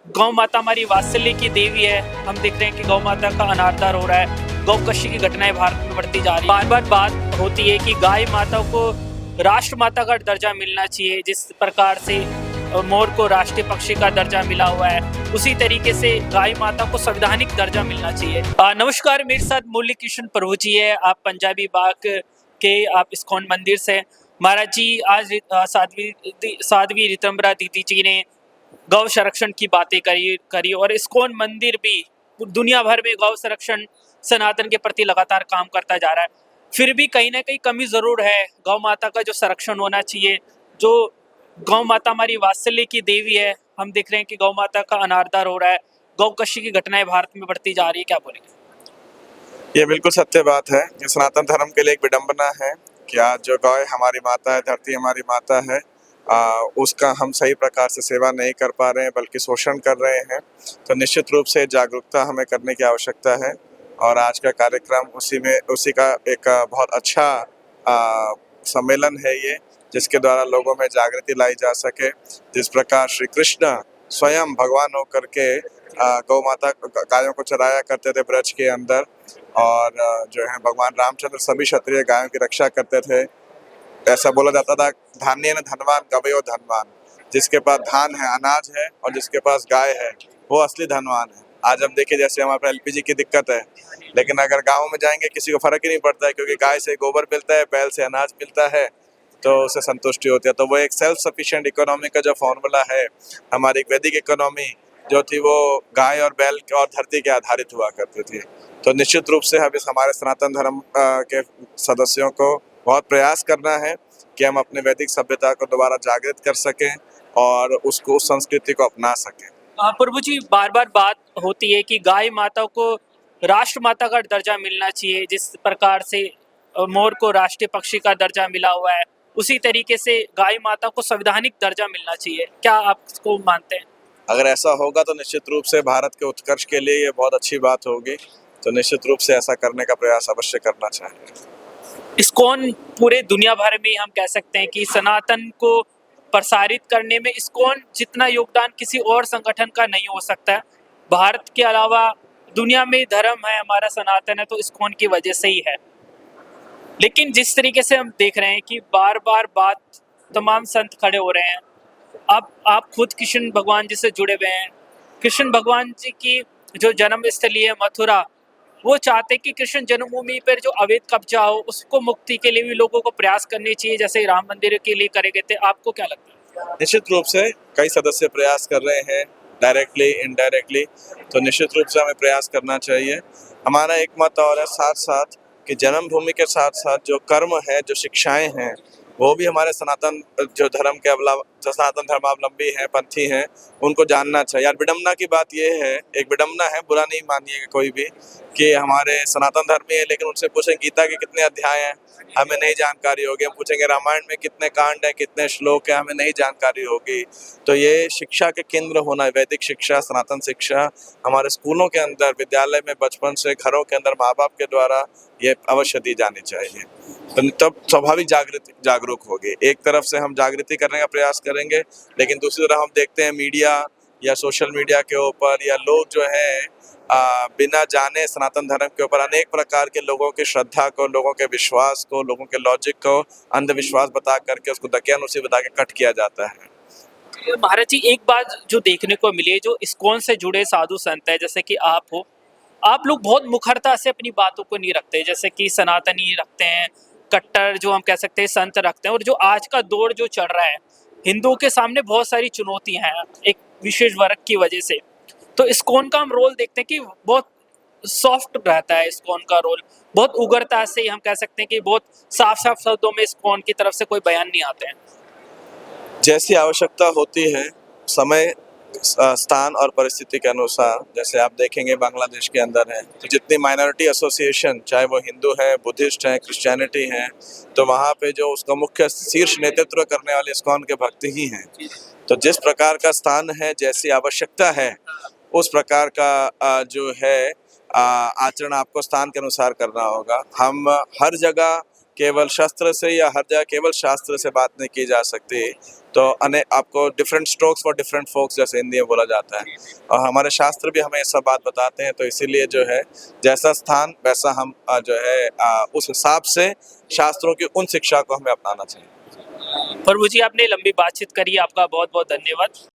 गौ माता हमारी वात्सल्य की देवी है। हम देख रहे हैं कि गौ माता का अनादर हो रहा है। गौकशी की घटनाएं भारत में बढ़ती जा रही है। बार बार बात होती है कि गाय माता को राष्ट्र माता का दर्जा मिलना चाहिए। जिस प्रकार से मोर को राष्ट्रीय पक्षी का दर्जा मिला हुआ है, उसी तरीके से गाय माता को संवैधानिक दर्जा मिलना चाहिए। नमस्कार, मेरे साथ मुरली कृष्ण प्रभु जी है। आप पंजाबी बाग के आप इस्कॉन मंदिर से। महाराज जी, आज साध्वी ऋतंबरा दीदी जी ने गौ संरक्षण की बातें करी और इस्कॉन मंदिर भी दुनिया भर में गौ संरक्षण सनातन के प्रति लगातार काम करता जा रहा है। फिर भी कहीं ना कहीं कमी जरूर है। गौ माता का जो संरक्षण होना चाहिए, जो गौ माता हमारी वात्सल्य की देवी है। हम देख रहे हैं कि गौ माता का अनादर हो रहा है। गौकशी की घटनाएं भारत में बढ़ती जा रही है। क्या बोलेंगे? ये बिल्कुल सत्य बात है। ये सनातन धर्म के लिए एक विडंबना है कि आज जो गाय हमारी माता है, धरती हमारी माता है, उसका हम सही प्रकार से सेवा नहीं कर पा रहे हैं, बल्कि शोषण कर रहे हैं। तो निश्चित रूप से जागरूकता हमें करने की आवश्यकता है और आज का कार्यक्रम उसी का एक बहुत अच्छा सम्मेलन है ये, जिसके द्वारा लोगों में जागृति लाई जा सके। जिस प्रकार श्री कृष्ण स्वयं भगवान होकर के गौ माता गायों को चराया करते थे ब्रज के अंदर, और जो है भगवान रामचंद्र सभी क्षत्रिय गायों की रक्षा करते थे। ऐसा बोला जाता था, धान्य न धनवान गवयो धनवान। जिसके पास धान है, अनाज है, और जिसके पास गाय है, वो असली धनवान है। आज हम देखें, जैसे हमारे पास एलपीजी की दिक्कत है, लेकिन अगर गाँव में जाएंगे किसी को फर्क ही नहीं पड़ता है, क्योंकि गाय से गोबर मिलता है, बैल से अनाज मिलता है, तो उसे संतुष्टि होती है। तो वो एक सेल्फ सफिशिएंट इकोनॉमी का जो फॉर्मूला है, हमारी वैदिक इकोनॉमी जो थी, वो गाय और बैल और धरती के आधारित हुआ करती थी। तो निश्चित रूप से हमारे सनातन धर्म के सदस्यों को बहुत प्रयास करना है कि हम अपने वैदिक सभ्यता को दोबारा जागृत कर सकें और उसको, उस संस्कृति को अपना सकें। प्रभु जी, बार बार बात होती है कि गाय माता को राष्ट्र माता का दर्जा मिलना चाहिए। जिस प्रकार से मोर को राष्ट्रीय पक्षी का दर्जा मिला हुआ है, उसी तरीके से गाय माता को संवैधानिक दर्जा मिलना चाहिए। क्या आप इसको मानते हैं? अगर ऐसा होगा तो निश्चित रूप से भारत के उत्कर्ष के लिए ये बहुत अच्छी बात होगी। तो निश्चित रूप से ऐसा करने का प्रयास अवश्य करना चाहिए। इस्कॉन पूरे दुनिया भर में हम कह सकते हैं कि सनातन को प्रसारित करने में इस्कॉन जितना योगदान किसी और संगठन का नहीं हो सकता है। भारत के अलावा दुनिया में धर्म है हमारा सनातन है, तो इस्कॉन की वजह से ही है। लेकिन जिस तरीके से हम देख रहे हैं कि बार बार बात, तमाम संत खड़े हो रहे हैं। अब आप खुद कृष्ण भगवान जी से जुड़े हुए हैं। कृष्ण भगवान जी की जो जन्म स्थली है मथुरा, वो चाहते कि कृष्ण जन्मभूमि पर जो अवैध कब्जा हो, उसको मुक्ति के लिए भी लोगों को प्रयास करने चाहिए, जैसे राम मंदिर के लिए करे गए थे। आपको क्या लगता है? निश्चित रूप से कई सदस्य प्रयास कर रहे हैं, डायरेक्टली इनडायरेक्टली। तो निश्चित रूप से हमें प्रयास करना चाहिए। हमारा एक मत और है साथ साथ कि जन्मभूमि के साथ साथ जो कर्म है, जो शिक्षाएं हैं, वो भी हमारे सनातन जो सनातन धर्मावलंबी हैं, पंथी हैं, उनको जानना चाहिए। यार, विडम्बना की बात ये है, एक विडम्बना है, बुरा नहीं मानिएगा कोई भी, कि हमारे सनातन धर्मी है, लेकिन उनसे पूछें गीता के कितने अध्याय हैं, हमें नहीं जानकारी होगी। हम पूछेंगे रामायण में कितने कांड हैं, कितने श्लोक हैं, हमें नहीं जानकारी होगी। तो ये शिक्षा के केंद्र होना, वैदिक शिक्षा, सनातन शिक्षा हमारे स्कूलों के अंदर, विद्यालय में, बचपन से घरों के अंदर माँ बाप के द्वारा ये अवश्य दी जानी चाहिए। तो तब स्वाभाविक जागरूक होगी। एक तरफ से हम जागृति करने का प्रयास करेंगे, लेकिन दूसरी तरफ हम देखते हैं मीडिया या सोशल मीडिया के ऊपर, या लोग जो है बिना जाने सनातन धर्म के ऊपर अनेक प्रकार के लोगों की श्रद्धा को, लोगों के विश्वास को, लोगों के लॉजिक को अंधविश्वास बता करके उसको दकियानुसी बता के कट किया जाता है। महाराज जी, एक बात जो देखने को मिली है, जो इस्कॉन से जुड़े साधु संत है, जैसे कि आप हो, आप लोग बहुत मुखरता से अपनी बातों को नहीं रखते, जैसे कि सनातनी रखते हैं, कट्टर जो हम कह सकते हैं संत रखते हैं। और जो आज का दौर जो चल रहा है, हिंदुओं के सामने बहुत सारी चुनौतियां हैं एक विशेष वर्ग की वजह से। तो इस्कॉन का हम रोल देखते हैं कि बहुत सॉफ्ट रहता है। इस्कॉन का रोल बहुत उग्रता से ही हम कह सकते हैं कि बहुत साफ साफ शब्दों में इस्कॉन की तरफ से कोई बयान नहीं आते हैं। जैसी आवश्यकता होती है, समय, स्थान और परिस्थिति के अनुसार, जैसे आप देखेंगे बांग्लादेश के अंदर है, तो जितनी माइनॉरिटी एसोसिएशन, चाहे वो हिंदू है, बुद्धिस्ट है, क्रिश्चियनिटी है, तो वहाँ पे जो उसका मुख्य शीर्ष नेतृत्व करने वाले इस्कॉन के भक्त ही हैं। तो जिस प्रकार का स्थान है, जैसी आवश्यकता है, उस प्रकार का जो है आचरण आपको स्थान के अनुसार करना होगा। हम हर जगह केवल शस्त्र से या हर जगह केवल शास्त्र से बात नहीं की जा सकती। तो आपको different strokes for different folks जैसे हिंदी में बोला जाता है, और हमारे शास्त्र भी हमें ये सब बात बताते हैं। तो इसीलिए जो है जैसा स्थान वैसा हम जो है उस हिसाब से शास्त्रों की उन शिक्षा को हमें अपनाना चाहिए। प्रभु जी, आपने लंबी बातचीत करी, आपका बहुत बहुत धन्यवाद।